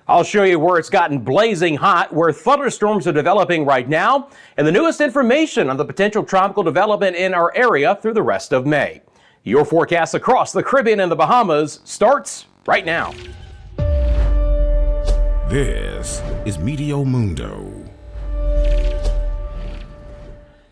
I'll show you where it's gotten blazing hot, where thunderstorms are developing right now, and the newest information on the potential tropical development in our area through the rest of May. Your forecast across the Caribbean and the Bahamas starts right now. This is Meteo Mundo.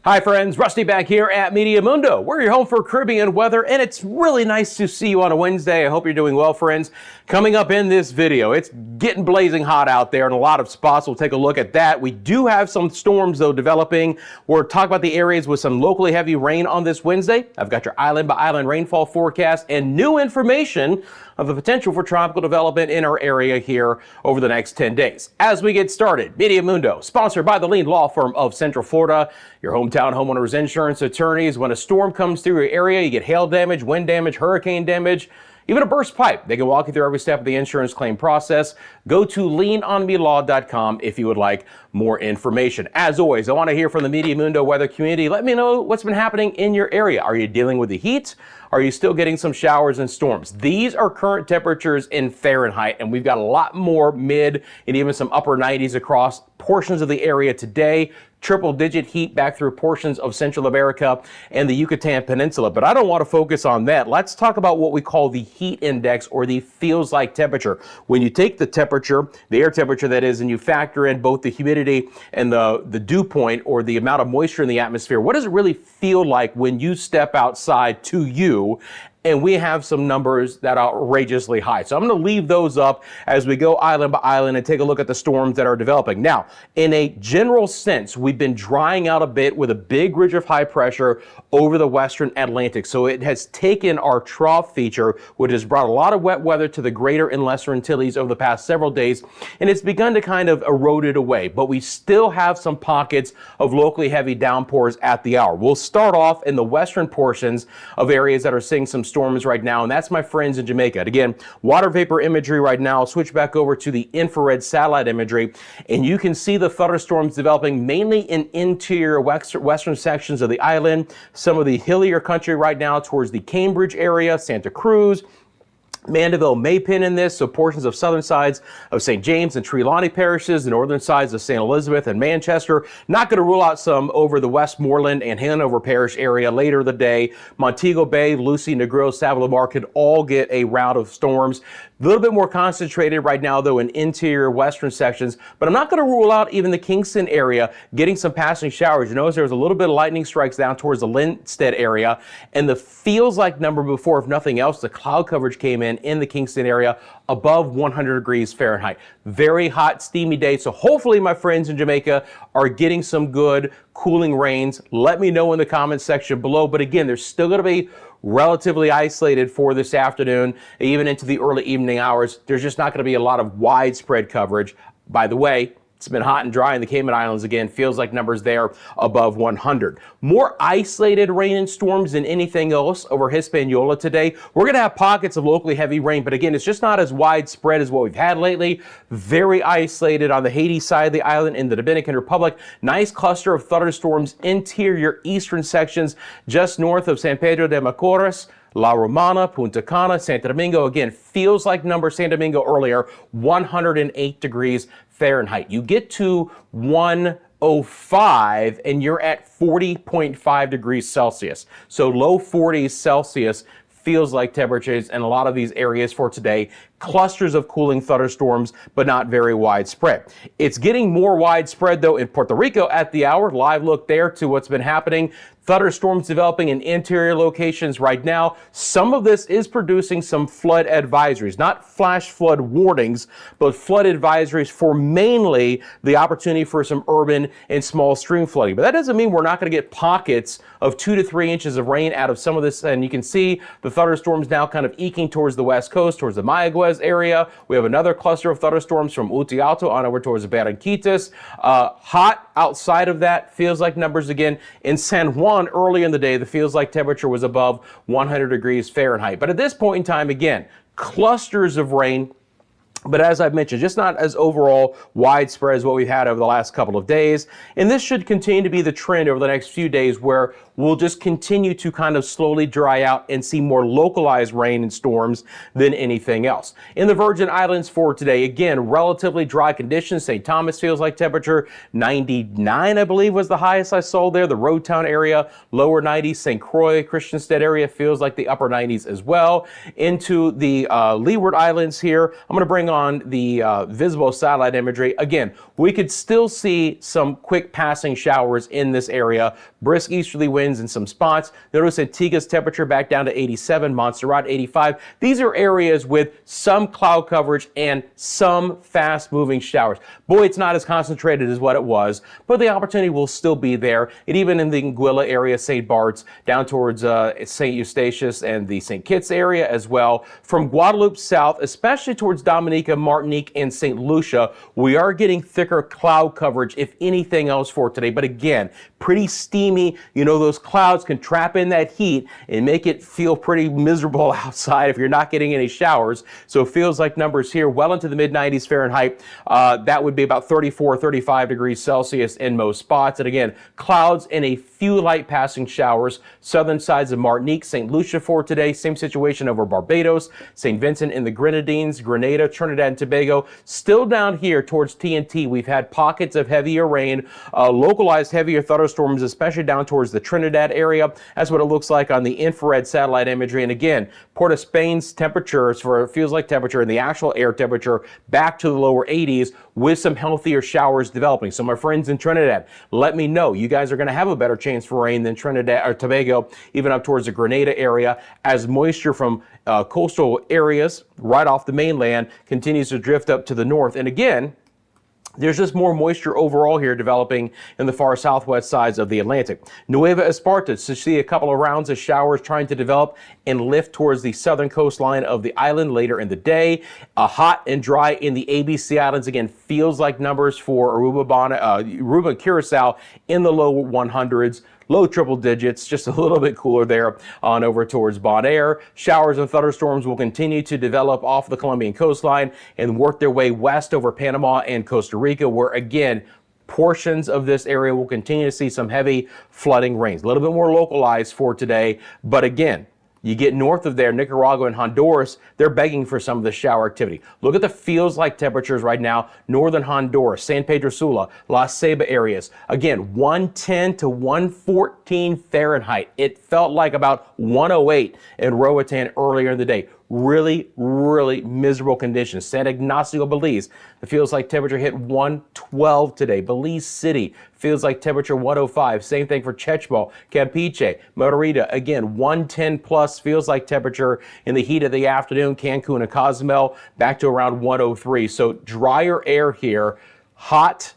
Hi friends, Rusty back here at Meteo Mundo. We're your home for Caribbean weather, and it's really nice to see you on a Wednesday. I hope you're doing well, friends. Coming up in this video, it's getting blazing hot out there in a lot of spots. We'll take a look at that. We do have some storms, though, developing. We're talking about the areas with some locally heavy rain on this Wednesday. I've got your island-by-island rainfall forecast and new information of the potential for tropical development in our area here over the next 10 days. As we get started, Meteo Mundo, sponsored by the lead law firm of Central Florida, your hometown homeowners insurance attorneys. When a storm comes through your area, you get hail damage, wind damage, hurricane damage, even a burst pipe. They can walk you through every step of the insurance claim process. Go to leanonmelaw.com if you would like more information. As always, I want to hear from the Meteo Mundo weather community. Let me know what's been happening in your area. Are you dealing with the heat? Are you still getting some showers and storms? These are current temperatures in Fahrenheit, and we've got a lot more mid and even some upper 90s across portions of the area today. Triple-digit heat back through portions of Central America and the Yucatan Peninsula. But I don't want to focus on that. Let's talk about what we call the heat index, or the feels like temperature. When you take the temperature, the air temperature that is, and you factor in both the humidity and the dew point, or the amount of moisture in the atmosphere, what does it really feel like when you step outside to you? And we have some numbers that are outrageously high. So I'm going to leave those up as we go island by island and take a look at the storms that are developing. Now, in a general sense, we've been drying out a bit with a big ridge of high pressure over the western Atlantic. So it has taken our trough feature, which has brought a lot of wet weather to the greater and lesser Antilles over the past several days, and it's begun to kind of erode it away. But we still have some pockets of locally heavy downpours at the hour. We'll start off in the western portions of areas that are seeing some storms right now, and that's my friends in Jamaica. And again, water vapor imagery right now. I'll switch back over to the infrared satellite imagery, and you can see the thunderstorms developing mainly in interior western sections of the island, some of the hillier country right now towards the Cambridge area, Santa Cruz, Mandeville may pin in this, so portions of southern sides of St. James and Trelawney parishes, the northern sides of St. Elizabeth and Manchester. Not going to rule out some over the Westmoreland and Hanover Parish area later in the day. Montego Bay, Lucy, Negril, Savile-Lamar could all get a round of storms. A little bit more concentrated right now, though, in interior western sections, but I'm not going to rule out even the Kingston area getting some passing showers. You notice there was a little bit of lightning strikes down towards the Linstead area, and the feels like number before, if nothing else, the cloud coverage came in the Kingston area above 100 degrees Fahrenheit. Very hot, steamy day. So hopefully my friends in Jamaica are getting some good cooling rains. Let me know in the comments section below. But again, there's still going to be relatively isolated for this afternoon, even into the early evening hours. There's just not going to be a lot of widespread coverage. By the way, it's been hot and dry in the Cayman Islands again. Feels like numbers there above 100. More isolated rain and storms than anything else over Hispaniola today. We're going to have pockets of locally heavy rain, but again, it's just not as widespread as what we've had lately. Very isolated on the Haiti side of the island in the Dominican Republic. Nice cluster of thunderstorms interior eastern sections just north of San Pedro de Macorís, La Romana, Punta Cana, Santo Domingo. Again, feels like number Santo Domingo earlier, 108 degrees Fahrenheit. You get to 105 and you're at 40.5 degrees Celsius. So low 40s Celsius feels like temperatures in a lot of these areas for today. Clusters of cooling thunderstorms, but not very widespread. It's getting more widespread, though, in Puerto Rico at the hour. Live look there to what's been happening. Thunderstorms developing in interior locations right now. Some of this is producing some flood advisories, not flash flood warnings, but flood advisories for mainly the opportunity for some urban and small stream flooding. But that doesn't mean we're not going to get pockets of 2 to 3 inches of rain out of some of this. And you can see the thunderstorms now kind of eking towards the west coast, towards the Mayaguez area. We have another cluster of thunderstorms from Uti Alto on over towards the Barranquitas. Hot outside of that, feels like numbers again in San Juan. Early in the day, the feels like temperature was above 100 degrees Fahrenheit. But at this point in time, again, clusters of rain But as I've mentioned, just not as overall widespread as what we've had over the last couple of days. And this should continue to be the trend over the next few days, where we'll just continue to kind of slowly dry out and see more localized rain and storms than anything else. In the Virgin Islands for today, again, relatively dry conditions. St. Thomas feels like temperature 99, I believe, was the highest I saw there. The Road Town area, lower 90s. St. Croix, Christiansted area feels like the upper 90s as well. Into the Leeward Islands here, I'm going to bring on the visible satellite imagery. Again, we could still see some quick passing showers in this area. Brisk easterly winds in some spots. Notice Antigua's temperature back down to 87, Montserrat 85. These are areas with some cloud coverage and some fast moving showers. Boy, it's not as concentrated as what it was, but the opportunity will still be there. And even in the Anguilla area, St. Bart's, down towards St. Eustatius and the St. Kitts area as well. From Guadeloupe south, especially towards Dominica, Martinique, and St. Lucia, we are getting thicker cloud coverage, if anything else, for today. But again, pretty steamy. You know, those clouds can trap in that heat and make it feel pretty miserable outside if you're not getting any showers. So it feels like numbers here well into the mid 90s Fahrenheit. That would be about 34, 35 degrees Celsius in most spots. And again, clouds and a few light passing showers. Southern sides of Martinique, St. Lucia for today. Same situation over Barbados, St. Vincent and the Grenadines, Grenada, Trinidad and Tobago. Still down here towards TNT, we've had pockets of heavier rain, localized heavier thunderstorms, especially down towards the Trinidad area. That's what it looks like on the infrared satellite imagery. And again, Port of Spain's temperatures, for it feels like temperature and the actual air temperature, back to the lower 80s with some healthier showers developing. So my friends in Trinidad, let me know. You guys are going to have a better chance for rain than Trinidad or Tobago, even up towards the Grenada area, as moisture from coastal areas right off the mainland continues to drift up to the north. And again, there's just more moisture overall here developing in the far southwest sides of the Atlantic. Nueva Esparta to see a couple of rounds of showers trying to develop and lift towards the southern coastline of the island later in the day. Hot and dry in the ABC Islands. Again, feels like numbers for Aruba and Curacao in the low 100s. Low triple digits, just a little bit cooler there on over towards Bonaire. Showers and thunderstorms will continue to develop off the Colombian coastline and work their way west over Panama and Costa Rica, where again, portions of this area will continue to see some heavy flooding rains. A little bit more localized for today, but again, you get north of there, Nicaragua and Honduras, they're begging for some of the shower activity. Look at the feels like temperatures right now. Northern Honduras, San Pedro Sula, La Ceiba areas. Again, 110 to 114 Fahrenheit. It felt like about 108 in Roatan earlier in the day. Really, really miserable conditions. San Ignacio, Belize, it feels like temperature hit 112 today. Belize City feels like temperature 105. Same thing for Chechbol, Campeche, Merida, again, 110 plus feels like temperature in the heat of the afternoon. Cancun and Cozumel back to around 103. So drier air here, hot,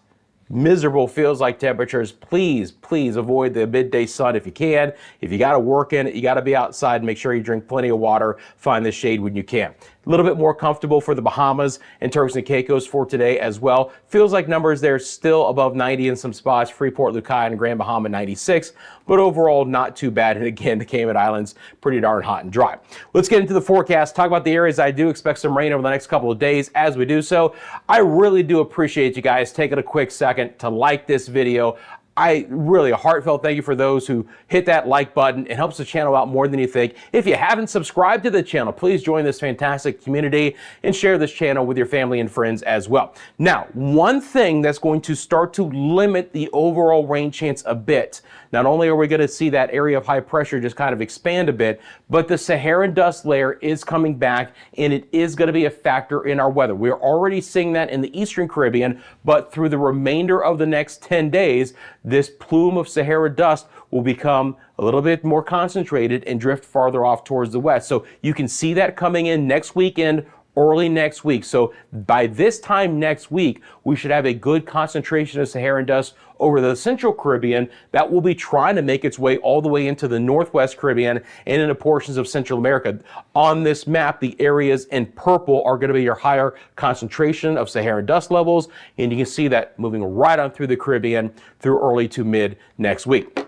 miserable feels like temperatures. Please avoid the midday sun if you can. If you got to work in it, you got to be outside. Make sure you drink plenty of water. Find the shade when you can. A little bit more comfortable for the Bahamas and Turks and Caicos for today as well. Feels like numbers there still above 90 in some spots. Freeport, Lucaya, and Grand Bahama 96, but overall not too bad. And again, the Cayman Islands pretty darn hot and dry. Let's get into the forecast. Talk about the areas I do expect some rain over the next couple of days. As we do so, I really do appreciate you guys taking a quick second to like this video. I really a heartfelt thank you for those who hit that like button. It helps the channel out more than you think. If you haven't subscribed to the channel, please join this fantastic community and share this channel with your family and friends as well. Now, one thing that's going to start to limit the overall rain chance a bit, not only are we going to see that area of high pressure just kind of expand a bit, but the Saharan dust layer is coming back and it is going to be a factor in our weather. We're already seeing that in the Eastern Caribbean, but through the remainder of the next 10 days, this plume of Sahara dust will become a little bit more concentrated and drift farther off towards the west. So you can see that coming in next weekend, early next week. So by this time next week, we should have a good concentration of Saharan dust over the Central Caribbean that will be trying to make its way all the way into the Northwest Caribbean and into portions of Central America. On this map, the areas in purple are going to be your higher concentration of Saharan dust levels, and you can see that moving right on through the Caribbean through early to mid next week.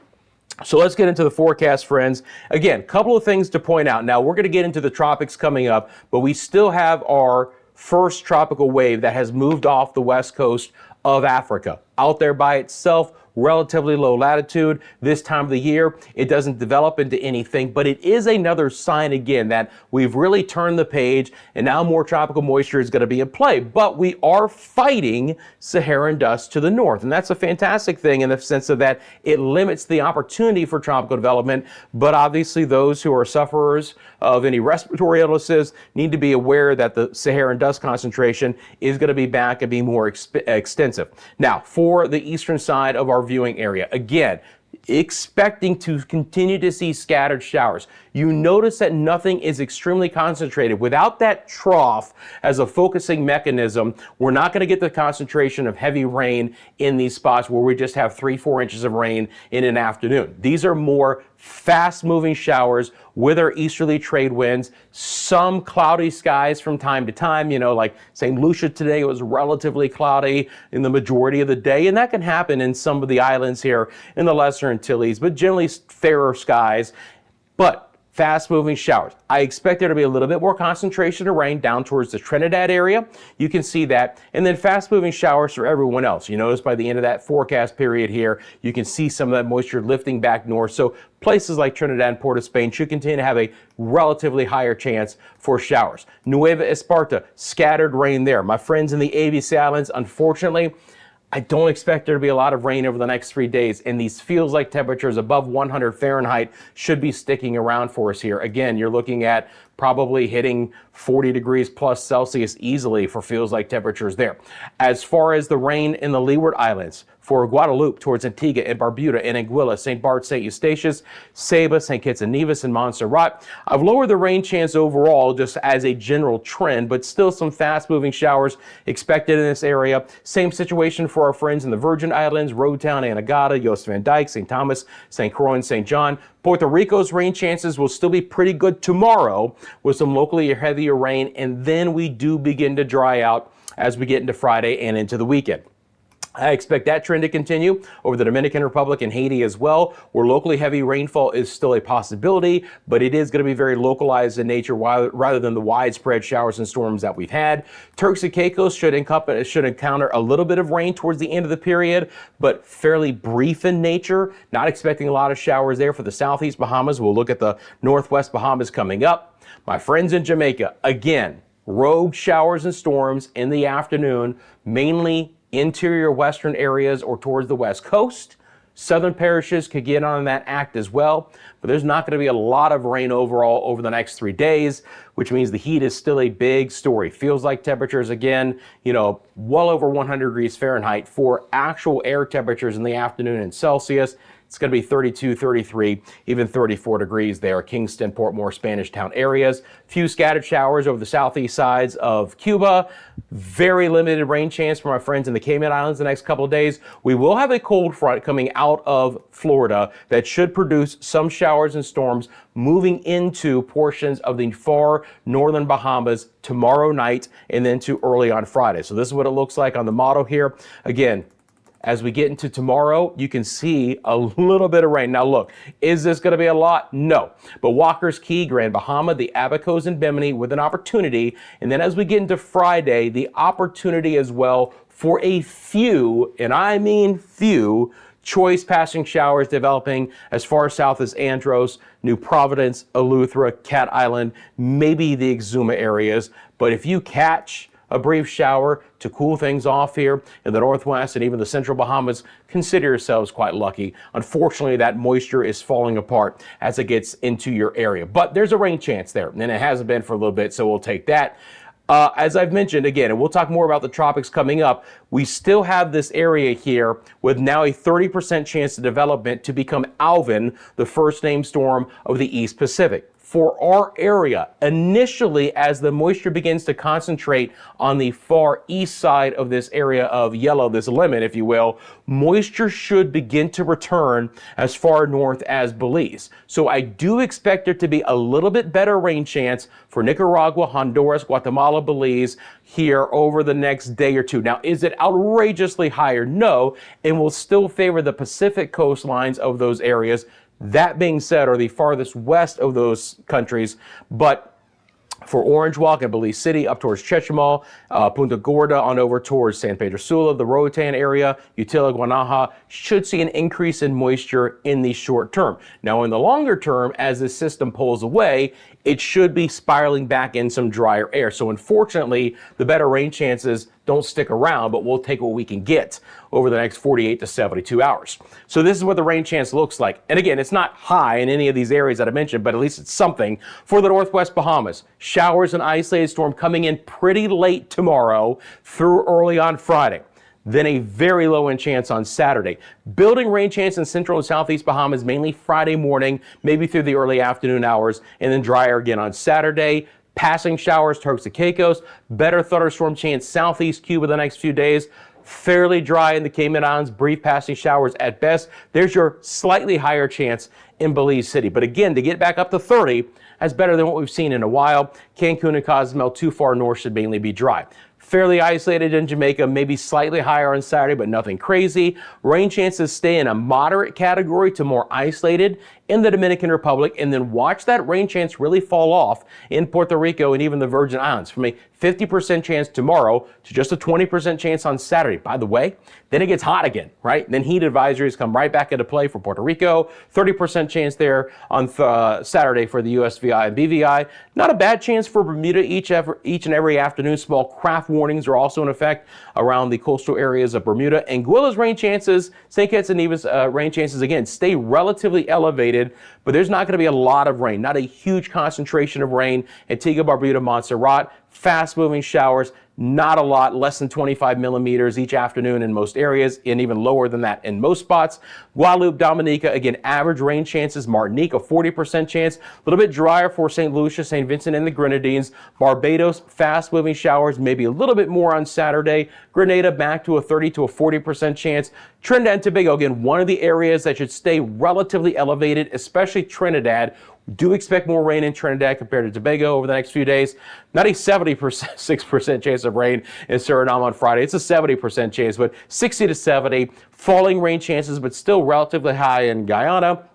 So let's get into the forecast, friends. Again, a couple of things to point out. Now, we're going to get into the tropics coming up, but we still have our first tropical wave that has moved off the west coast of Africa. Out there by itself, relatively low latitude. This time of the year, it doesn't develop into anything, but it is another sign again that we've really turned the page and now more tropical moisture is going to be in play. But we are fighting Saharan dust to the north, and that's a fantastic thing in the sense of that it limits the opportunity for tropical development. But obviously those who are sufferers of any respiratory illnesses need to be aware that the Saharan dust concentration is going to be back and be more extensive. Now, for the eastern side of our viewing area, again, expecting to continue to see scattered showers. You notice that nothing is extremely concentrated. Without that trough as a focusing mechanism, we're not going to get the concentration of heavy rain in these spots where we just have 3-4 inches of rain in an afternoon. These are more fast-moving showers with our easterly trade winds, some cloudy skies from time to time. Like St. Lucia today, it was relatively cloudy in the majority of the day, and that can happen in some of the islands here in the Lesser Antilles, but generally fairer skies. But fast-moving showers. I expect there to be a little bit more concentration of rain down towards the Trinidad area. You can see that. And then fast-moving showers for everyone else. You notice by the end of that forecast period here, you can see some of that moisture lifting back north. So places like Trinidad and Port of Spain should continue to have a relatively higher chance for showers. Nueva Esparta, scattered rain there. My friends in the ABC Islands, unfortunately, I don't expect there to be a lot of rain over the next 3 days, and these feels like temperatures above 100 Fahrenheit should be sticking around for us here. Again, you're looking at probably hitting 40 degrees plus Celsius easily for feels like temperatures there. As far as the rain in the Leeward Islands, for Guadeloupe towards Antigua and Barbuda and Anguilla, St. Barth, St. Eustatius, Saba, St. Kitts and Nevis, and Montserrat, I've lowered the rain chance overall just as a general trend, but still some fast-moving showers expected in this area. Same situation for our friends in the Virgin Islands, Roadtown, Anegada, Jost Van Dyke, St. Thomas, St. Croix, and St. John. Puerto Rico's rain chances will still be pretty good tomorrow with some locally heavier rain, and then we do begin to dry out as we get into Friday and into the weekend. I expect that trend to continue over the Dominican Republic and Haiti as well, where locally heavy rainfall is still a possibility, but it is going to be very localized in nature rather than the widespread showers and storms that we've had. Turks and Caicos should encounter a little bit of rain towards the end of the period, but fairly brief in nature. Not expecting a lot of showers there for the southeast Bahamas. We'll look at the northwest Bahamas coming up. My friends in Jamaica, again, rogue showers and storms in the afternoon, mainly interior western areas or towards the west coast. Southern parishes could get on that act as well, but there's not going to be a lot of rain overall over the next 3 days, which means the heat is still a big story. Feels like temperatures, again, well over 100 degrees Fahrenheit for actual air temperatures in the afternoon in Celsius. It's going to be 32, 33, even 34 degrees there. Kingston, Portmore, Spanish Town areas. Few scattered showers over the southeast sides of Cuba. Very limited rain chance for my friends in the Cayman Islands the next couple of days. We will have a cold front coming out of Florida that should produce some showers and storms moving into portions of the far northern Bahamas tomorrow night and then to early on Friday. So this is what it looks like on the model here. Again, as we get into tomorrow, you can see a little bit of rain. Now look, is this going to be a lot? No. But Walker's Key, Grand Bahama, the Abacos, and Bimini with an opportunity. And then as we get into Friday, the opportunity as well for a few, and I mean few, choice passing showers developing as far south as Andros, New Providence, Eleuthera, Cat Island, maybe the Exuma areas. But if you catch a brief shower to cool things off here in the northwest and even the central Bahamas, consider yourselves quite lucky. Unfortunately, that moisture is falling apart as it gets into your area. But there's a rain chance there, and it hasn't been for a little bit, so we'll take that. As I've mentioned, again, and we'll talk more about the tropics coming up, we still have this area here with now a 30% chance of development to become Alvin, the first named storm of the East Pacific. For our area, initially, as the moisture begins to concentrate on the far east side of this area of yellow, this lemon, if you will, moisture should begin to return as far north as Belize. So I do expect there to be a little bit better rain chance for Nicaragua, Honduras, Guatemala, Belize here over the next day or two. Now, is it outrageously higher? No, and will still favor the Pacific coastlines of those areas. That being said, or the farthest west of those countries, but For Orange Walk in Belize City, up towards Chetumal, Punta Gorda on over towards San Pedro Sula, the Roatan area, Utila, Guanaja, should see an increase in moisture in the short term. Now, in the longer term, as this system pulls away, it should be spiraling back in some drier air. So unfortunately, the better rain chances don't stick around, but we'll take what we can get over the next 48 to 72 hours. So this is what the rain chance looks like. And again, it's not high in any of these areas that I mentioned, but at least it's something. For the Northwest Bahamas, showers and isolated storm coming in pretty late tomorrow through early on Friday. Then a very low end chance on Saturday. Building rain chance in central and southeast Bahamas mainly Friday morning, maybe through the early afternoon hours, and then drier again on Saturday. Passing showers, Turks and Caicos. Better thunderstorm chance southeast Cuba the next few days. Fairly dry in the Cayman Islands, brief passing showers at best. There's your slightly higher chance in Belize City. But again, to get back up to 30, that's better than what we've seen in a while. Cancun and Cozumel too far north should mainly be dry. Fairly isolated in Jamaica, maybe slightly higher on Saturday, but nothing crazy. Rain chances stay in a moderate category to more isolated in the Dominican Republic, and then watch that rain chance really fall off in Puerto Rico and even the Virgin Islands from a 50% chance tomorrow to just a 20% chance on Saturday. By the way, then it gets hot again, right? Then heat advisories come right back into play for Puerto Rico, 30% chance there on Saturday for the USVI and BVI. Not a bad chance for Bermuda each and every afternoon. Small craft warnings are also in effect around the coastal areas of Bermuda. Anguilla's rain chances, St. Kitts and Nevis rain chances, again, stay relatively elevated, but there's not going to be a lot of rain, not a huge concentration of rain. Antigua, Barbuda, Montserrat, fast moving showers, not a lot, less than 25 millimeters each afternoon in most areas, and even lower than that in most spots. Guadeloupe, Dominica, again, average rain chances. Martinique, a 40% chance, a little bit drier for St. Lucia, St. Vincent, and the Grenadines. Barbados, fast moving showers, maybe a little bit more on Saturday. Grenada, back to a 30 to a 40% chance. Trinidad and Tobago, again, one of the areas that should stay relatively elevated, especially Trinidad. Do expect more rain in Trinidad compared to Tobago over the next few days. Not a 6% chance of rain in Suriname on Friday. It's a 70% chance, but 60 to 70. Falling rain chances, but still relatively high in Guyana.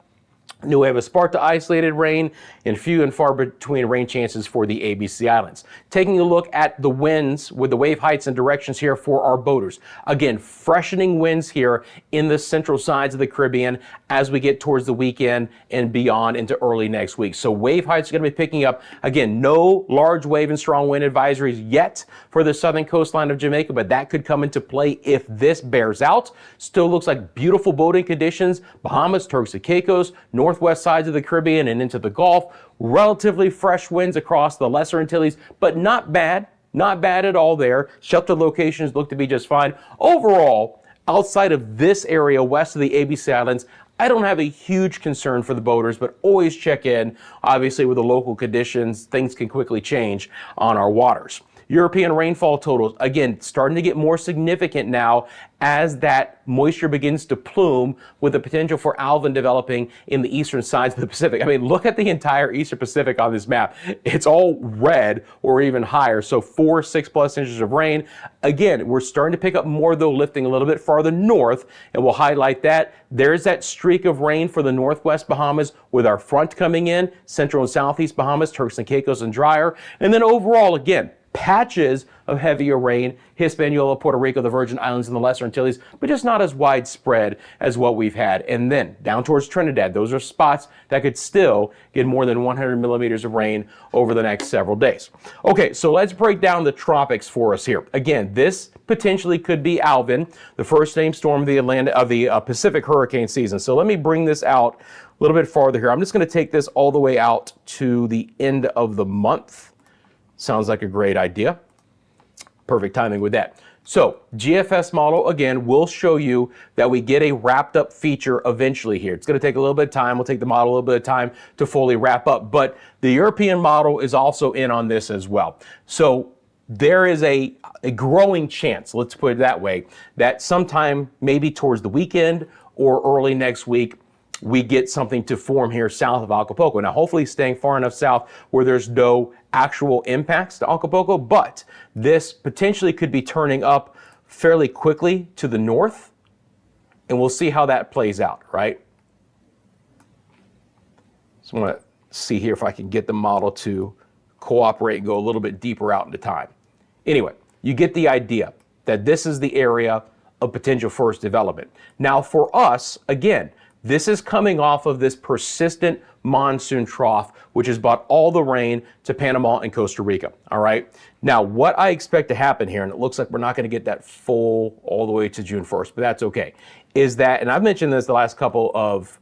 Nueva Esparta, isolated rain, and few and far between rain chances for the ABC Islands. Taking a look at the winds with the wave heights and directions here for our boaters. Again, freshening winds here in the central sides of the Caribbean as we get towards the weekend and beyond into early next week. So wave heights are going to be picking up. Again, no large wave and strong wind advisories yet for the southern coastline of Jamaica, but that could come into play if this bears out. Still looks like beautiful boating conditions. Bahamas, Turks and Caicos, northwest sides of the Caribbean and into the Gulf. Relatively fresh winds across the Lesser Antilles, but not bad. Not bad at all there. Shelter locations look to be just fine. Overall, outside of this area west of the ABC Islands, I don't have a huge concern for the boaters, but always check in. Obviously, with the local conditions, things can quickly change on our waters. European rainfall totals, again, starting to get more significant now as that moisture begins to plume with the potential for Alvin developing in the eastern sides of the Pacific. I mean, look at the entire eastern Pacific on this map. It's all red or even higher. So 4, 6+ inches of rain. Again, we're starting to pick up more, though, lifting a little bit farther north, and we'll highlight that. There's that streak of rain for the northwest Bahamas with our front coming in, central and southeast Bahamas, Turks and Caicos, and drier. And then overall, again, patches of heavier rain, Hispaniola, Puerto Rico, the Virgin Islands, and the Lesser Antilles, but just not as widespread as what we've had. And then down towards Trinidad, those are spots that could still get more than 100 millimeters of rain over the next several days. Okay, so let's break down the tropics for us here. Again, this potentially could be Alvin, the first named storm of the Pacific hurricane season. So let me bring this out a little bit farther here. I'm just going to take this all the way out to the end of the month. Sounds like a great idea. Perfect timing with that. So GFS model, again, will show you that we get a wrapped up feature eventually here. It's going to take a little bit of time. We'll take the model a little bit of time to fully wrap up, but the European model is also in on this as well. So there is a growing chance, let's put it that way, that sometime maybe towards the weekend or early next week, we get something to form here south of Acapulco. Now, hopefully staying far enough south where there's no actual impacts to Acapulco, but this potentially could be turning up fairly quickly to the north, and we'll see how that plays out, right? So I'm going to see here if I can get the model to cooperate and go a little bit deeper out into time. Anyway, you get the idea that this is the area of potential first development. Now for us, again, this is coming off of this persistent monsoon trough, which has brought all the rain to Panama and Costa Rica, all right? Now, what I expect to happen here, and it looks like we're not gonna get that full all the way to June 1st, but that's okay, is that, and I've mentioned this the last couple of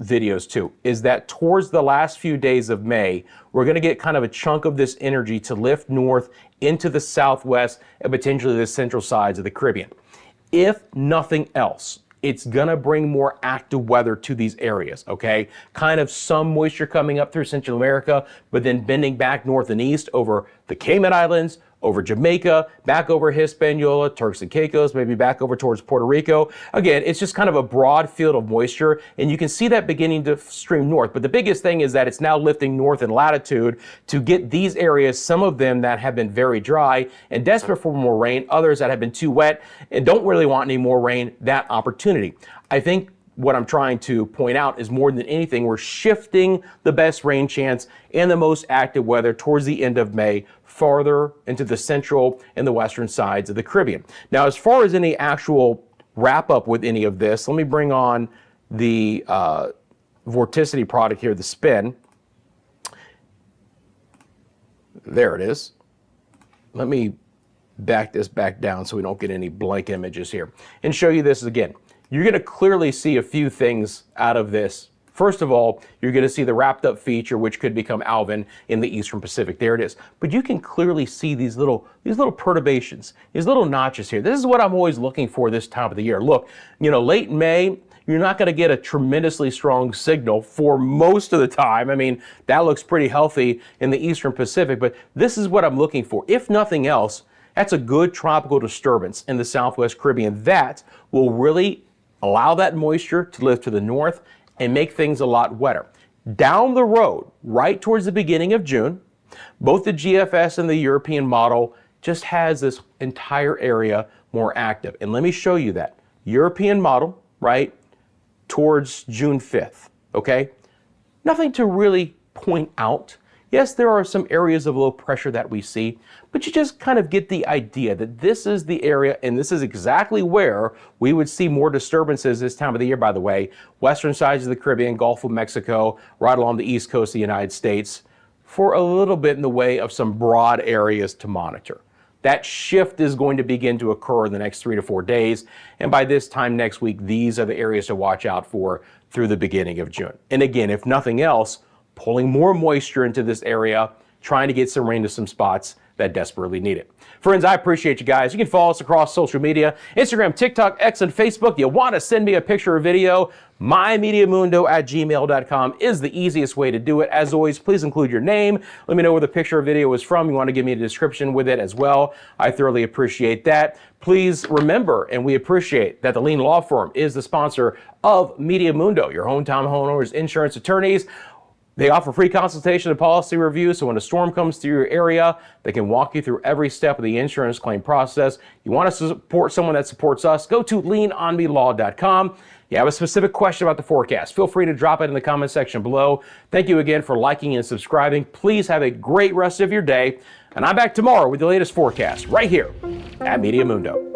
videos too, is that towards the last few days of May, we're gonna get kind of a chunk of this energy to lift north into the southwest and potentially the central sides of the Caribbean. If nothing else, it's gonna bring more active weather to these areas, okay? Kind of some moisture coming up through Central America, but then bending back north and east over the Cayman Islands, over Jamaica, back over Hispaniola, Turks and Caicos, maybe back over towards Puerto Rico. Again, it's just kind of a broad field of moisture, and you can see that beginning to stream north. But the biggest thing is that it's now lifting north in latitude to get these areas, some of them that have been very dry and desperate for more rain, others that have been too wet and don't really want any more rain, that opportunity. I think what I'm trying to point out is more than anything, we're shifting the best rain chance and the most active weather towards the end of May, farther into the central and the western sides of the Caribbean. Now, as far as any actual wrap up with any of this, let me bring on the vorticity product here, the spin. There it is. Let me back this back down so we don't get any blank images here and show you this again. You're going to clearly see a few things out of this. First of all, you're going to see the wrapped up feature, which could become Alvin in the Eastern Pacific. There it is. But you can clearly see these little perturbations, these little notches here. This is what I'm always looking for this time of the year. Look, you know, late May, you're not going to get a tremendously strong signal for most of the time. I mean, that looks pretty healthy in the Eastern Pacific, but this is what I'm looking for. If nothing else, that's a good tropical disturbance in the Southwest Caribbean that will really allow that moisture to lift to the north and make things a lot wetter. Down the road, right towards the beginning of June, both the GFS and the European model just has this entire area more active. And let me show you that. European model, right, towards June 5th, okay? Nothing to really point out. Yes, there are some areas of low pressure that we see, but you just kind of get the idea that this is the area, and this is exactly where we would see more disturbances this time of the year, by the way. Western sides of the Caribbean, Gulf of Mexico, right along the east coast of the United States, for a little bit in the way of some broad areas to monitor. That shift is going to begin to occur in the next 3 to 4 days, and by this time next week, these are the areas to watch out for through the beginning of June. And again, if nothing else, pulling more moisture into this area, trying to get some rain to some spots that desperately need it. Friends, I appreciate you guys. You can follow us across social media, Instagram, TikTok, X, and Facebook. You want to send me a picture or video, mymeteamundo@gmail.com is the easiest way to do it. As always, please include your name. Let me know where the picture or video is from. You want to give me a description with it as well. I thoroughly appreciate that. Please remember, and we appreciate that the Lean Law Firm is the sponsor of Meteo Mundo, your hometown homeowners insurance attorneys. They offer free consultation and policy review, so when a storm comes through your area, they can walk you through every step of the insurance claim process. You want to support someone that supports us, go to leanonmelaw.com. You have a specific question about the forecast, feel free to drop it in the comment section below. Thank you again for liking and subscribing. Please have a great rest of your day, and I'm back tomorrow with the latest forecast right here at Meteo Mundo.